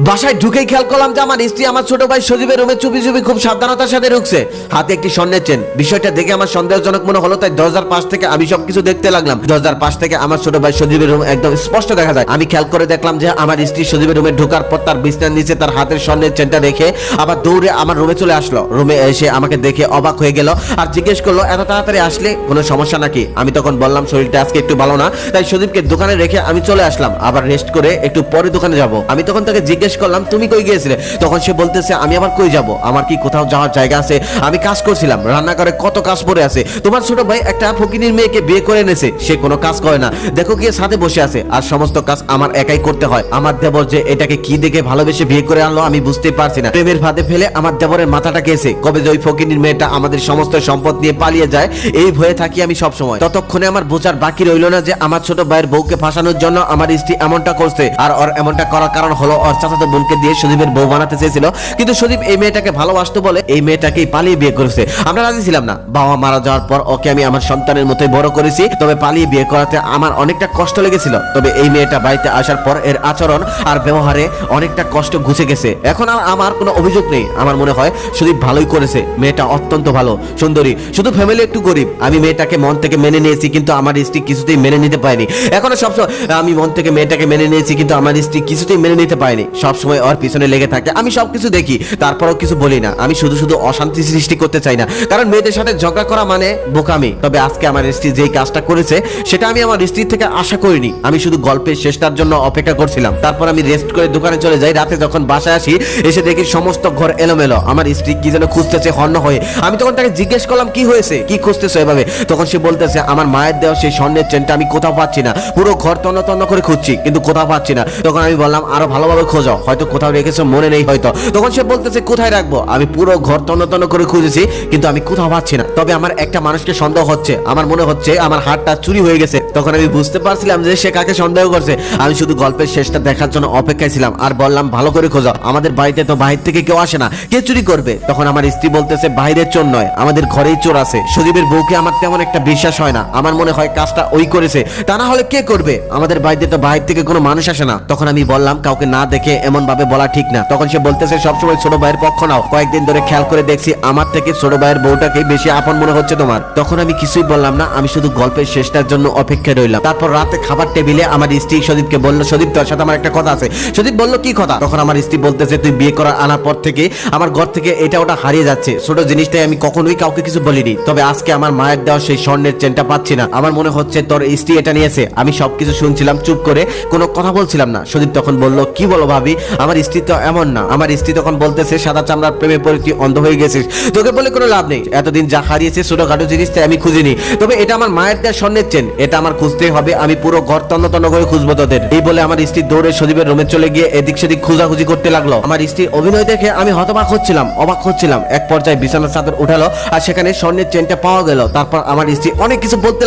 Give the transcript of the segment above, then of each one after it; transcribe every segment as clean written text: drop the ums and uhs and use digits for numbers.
বাসায় ঢুকেই খেয়াল করলাম যে আমার স্ত্রী আমার ছোট ভাই সজীবের রুমে চুপি চুপি খুব সাবধানতার সাথে ঢুকছে, হাতে একটি স্বর্ণের চেন। বিষয়টা দেখে আমার সন্দেহজনক মনে হলো, তাই দরজার পাশ থেকে আমি সবকিছু দেখতে লাগলাম। দরজার পাশ থেকে আমার ছোট ভাই সজীবের রুম একদম স্পষ্ট দেখা যায়। আমি খেয়াল করে দেখলাম যে আমার স্ত্রী সজীবের রুমে ঢোকার পর তার বিছানার নিচে তার হাতের স্বর্ণের চেনটা রেখে আবার দৌড়ে আমার রুমে চলে আসলো। রুমে এসে আমাকে দেখে অবাক হয়ে গেল আর জিজ্ঞেস করলো, এত তাড়াতাড়ি আসলে, কোনো সমস্যা নাকি? আমি তখন বললাম শরীরটা আজকে একটু ভালো না, তাই সজীবকে দোকানে রেখে আমি চলে আসলাম, আবার রেস্ট করে একটু পরে দোকানে যাব। আমি তখন তাকে জিজ্ঞেস করলাম, তুমি কই গিয়েছিলে? তখন সে বলতেছে, আমি আবার কই যাব, আমার কি কোথাও যাওয়ার জায়গা আছে? আমি কাজ করছিলাম, রান্নাঘরে কত কাজ পড়ে আছে। তোমার ছোট ভাই একটা ফকিনীর মেয়েকে বিয়ে করে এনেছে, সে কোনো কাজ করে না, দেখো গিয়ে ছাদে বসে আছে, আর সমস্ত কাজ আমার একাই করতে হয়। আমার দেবর যে এটাকে কি দেখে ভালোবেসে বিয়ে করে আনলো আমি বুঝতেই পারছি না। প্রেমের ফাঁদে ফেলে আমার দেবরের মাথাটা গেছে, কবে যে ওই ফকিনীর মেয়েটা আমাদের সমস্ত সম্পদ নিয়ে পালিয়ে যায় এই ভয়ে থাকি আমি সব সময়। ততক্ষণে আমার বোঝার বাকি রইল না যে আমার ছোট ভাইয়ের বউকে ফাঁসানোর জন্য আমার স্ত্রী এমনটা করছে, আর ওর এমনটা করার কারণ হলো ওর চাচাতো বোনকে দিয়ে সজীবের বউ বানাতে চেয়েছিল, কিন্তু সজীব এই মেয়েটাকে ভালোবাসতো বলে এই মেয়েটাকেই পালিয়ে বিয়ে করেছে। আমরা রাজি ছিলাম না। বাবা মারা যাওয়ার পর ওকে আমি আমার সন্তানের মতোই বড় করেছি, তবে পালিয়ে বিয়ে করাতে আমার অনেকটা কষ্ট লেগেছিল। তবে এই মেয়েটা বাড়িতে আসার পর এর আচরণ আর ব্যবহারে অনেকটা কষ্ট ঘুচে গেছে। এখন আর আমার কোনো অভিযোগ নেই। আমার মনে হয় সজীব ভালোই করেছে, মেয়েটা অত্যন্ত ভালো, সুন্দরী, শুধু ফ্যামিলি একটু গরিব। আমি মেয়েটাকে মন থেকে মেনে নিয়েছি, কিন্তু আমার স্ত্রী কিছুতেই মেনে নিতে পারেনি। এখনো সবসময় আমি মন থেকে মেয়েটাকে মেনে নিয়েছি, কিন্তু আমার স্ত্রী কিছুতেই মেনে নিতে পারেনি। সবসময় ওর পিছনে লেগে থাকে। আমি সবকিছু দেখি, তারপরও কিছু বলি না। আমি শুধু শুধু অশান্তি সৃষ্টি করতে চাই না, কারণ মেয়েদের সাথে ঝগড়া করা মানে বোকামি। তবে আজকে আমার স্ত্রী যেই কাজটা করেছে সেটা আমি আমার স্ত্রীর থেকে আশা করিনি। আমি শুধু গল্পের শেষটার জন্য অপেক্ষা করছিলাম। তারপর আমি রেস্ট করে দোকানে চলে যাই। রাতে যখন বাসায় আসি এসে দেখি সমস্ত ঘর এলোমেলো। আমার স্ত্রী কি যেন খুঁজতেছে হন্য হয়ে। আমি তখন তাকে জিজ্ঞেস করলাম, কি হয়েছে, কি খুঁজতেছো এভাবে? তখন সে বলতেছে, আমার মায়ের দেওয়া সেই স্বর্ণের চেনটা আমি কোথাও পাচ্ছি না, পুরো ঘর তন্ন তন্ন করে খুঁজছি কিন্তু কোথাও পাচ্ছি না। তখন আমি বললাম, আরো ভালোভাবে খোঁজো, হয়তো কোথাও রেখেছো, মনে নেই হয়তো। তখন সে বলতেছে, কোথায় রাখবো? আমি পুরো ঘর তন্ন তন্ন করে খুঁজেছি কিন্তু আমি কোথাও পাচ্ছি না। তবে আমার একটা মানুষকে সন্দেহ হচ্ছে, আমার মনে হচ্ছে আমার হারটা চুরি হয়ে গেছে। তখন আমি বুঝতে পারছিলাম যে সে কাকে সন্দেহ করছে। আমি শুধু গল্পের শেষটা দেখার জন্য অপেক্ষায় ছিলাম আর বললাম, ভালো করে খোঁজো, আমাদের বাড়িতে তো বাহির থেকে কেউ আসে না, কে চুরি করবে? তখন আমার স্ত্রী বলতেছে, বাইরের চোর নয়, আমাদের ঘরেই চোর আছে। সজীবের বউকে আমার তেমন একটা বিশ্বাস হয় না। আমার মনে হয় কাজটা ওই করেছে, তা না হলে কে করবে? আমাদের বাড়িতে তো বাহির থেকে কোনো মানুষ আসে না। তখন আমি বললাম, কাউকে না দেখে এমন ভাবে বলা ঠিক না। তখন সে বলতেছে, সবসময় ছোট ভাইয়ের পক্ষ নাও, কয়েকদিন ধরে খেয়াল করে দেখছি আমার থেকে ছোট ভাইয়ের বউটাকে বেশি আপন মনে হচ্ছে তোমার। তখন আমি কিছুই বললাম না, আমি শুধু গল্পের শেষটার জন্য অপেক্ষায় রইলাম। তারপর রাতে খাবার টেবিলে আমার স্ত্রী সজীবকে বলল, সজীব তোর সাথে আমার একটা কথা আছে। সজীব বলল, কি কথা? তখন আমার স্ত্রী বলতেছে, তুই বিয়ে করার আনার পর থেকে আমার ঘর থেকে এটা ওটা হারিয়ে যাচ্ছে, ছোট জিনিসটাই আমি কখনোই কাউকে কিছু বলিনি। তবে আজকে আমার মায়ের দেওয়া সেই স্বর্ণের চেনটা পাচ্ছি না। আমার মনে হচ্ছে তোর স্ত্রী এটা নিয়েছে। আমি সবকিছু শুনছিলাম চুপ করে, কোনো কথা বলছিলাম না। সজীব তখন বলল, কি বলো ভাবি, আমার স্ত্রী তো এমন না। আমার স্ত্রী তখন বলতেছে, সাদা চামড়ার প্রেমে পড়ে তুই অন্ধ হয়ে গেছিস, তোকে বলে কোনো লাভ নেই। এতদিন যা হারিয়েছে ছোটখাটো জিনিসটা আমি খুঁজিনি, তবে এটা আমার মায়ের দেওয়া স্বর্ণের চেন, এটা আমার খুঁজতেই হবে। আমি পুরো ঘর তন্ন তন্ন করে খুঁজবো তোদের। এই বলে আমার স্ত্রী দৌড়ে সজীবের রুমে চলে গিয়ে এদিক সেদিক খোঁজাখুঁজি করতে লাগলো। আমার স্ত্রীর অভিনয় দেখে আমি হতবাক হচ্ছিলাম, অবাক হচ্ছিলাম। এক পর্যায়ে বিছানার চাদর উঠালো আর সেখানে স্বর্ণের চেনটা পাওয়া গেল। তারপর আমার স্ত্রী অনেক কিছু বলতে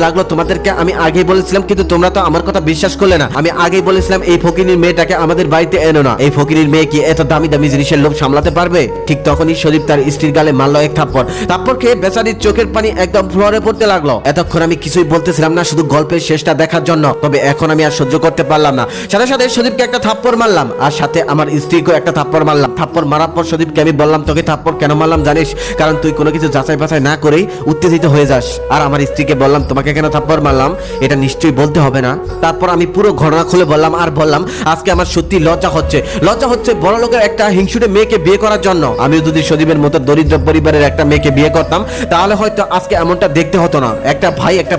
লাগলো, তোমাদেরকে আমি আগেই বলেছিলাম কিন্তু তোমরা তো আমার কথা বিশ্বাস করলে না। আমি আগেই বলেছিলাম এই ফকিনীর মেয়েটাকে আমাদের বাড়িতে এনো না। এই ফকিনীর মেয়ে কি এত দামি দামি জিনিসের লোভ সামলাতে পারবে? ঠিক তখনই সজীব তার স্ত্রীর গালে মারলো এক থাপ্পড় খেয়ে বেচারির চোখের পানি একদম ফ্লোরে পড়তে লাগলো। এতক্ষণ আমি কিছুই বলতেছিলাম না, শুধু গল্পের শেষটা দেখার জন্য। তবে এখন আমি আর সহ্য করতে পারলাম না। সাথে সাথে সজীবকে একটা থাপ্পড় মারলাম আর সাথে আমার স্ত্রীকে একটা থাপ্পড় মারলাম। থাপ্পড় মারার পর সজীবকে আমি বললাম, তোকে থাপ্পড় কেন মারলাম জানিস? কারণ তুই কোনো কিছু যাচাই বাছাই না করেই উত্তেজিত হয়ে যাস। আর আমার স্ত্রীকে বললাম, তোমাকে কেন থাপ্পড় মারলাম এটা নিশ্চয়ই বলতে হবে না। তারপর আমি পুরো ঘটনা খুলে বললাম আর বললাম, আজকে আমার সত্যি লজ্জা হচ্ছে বড় লোকের একটা হিংসুটে মেয়েকে বিয়ে করার জন্য। আমিও যদি সজীবের মতো দরিদ্র পরিবারের একটা মেয়েকে বিয়ে করতাম তাহলে হয়তো আজকে এমনটা দেখতে হতো না। একটা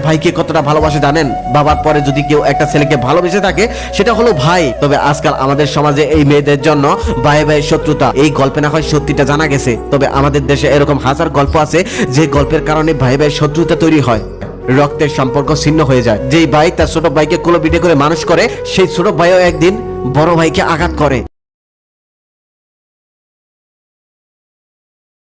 ভাইকে কতটা ভালোবাসে জানেন? বাবার পরে যদি কেউ একটা ছেলেকে ভালোবেসে থাকে সেটা হলো ভাই। তবে আজকাল আমাদের সমাজে এই মেয়েদের জন্য ভাই শত্রুতা। এই গল্পে না হয় সত্যিটা জানা গেছে, তবে আমাদের দেশে এরকম হাজার গল্প আছে যে গল্পের কারণে ভাই শত্রুতা তৈরি হয়, রক্তের সম্পর্ক ছিন্ন হয়ে যায়। যেই ভাই তার ছোট ভাইকে কোলে পিঠে করে মানুষ করে, সেই ছোট ভাইও একদিন বড় ভাইকে আঘাত করে।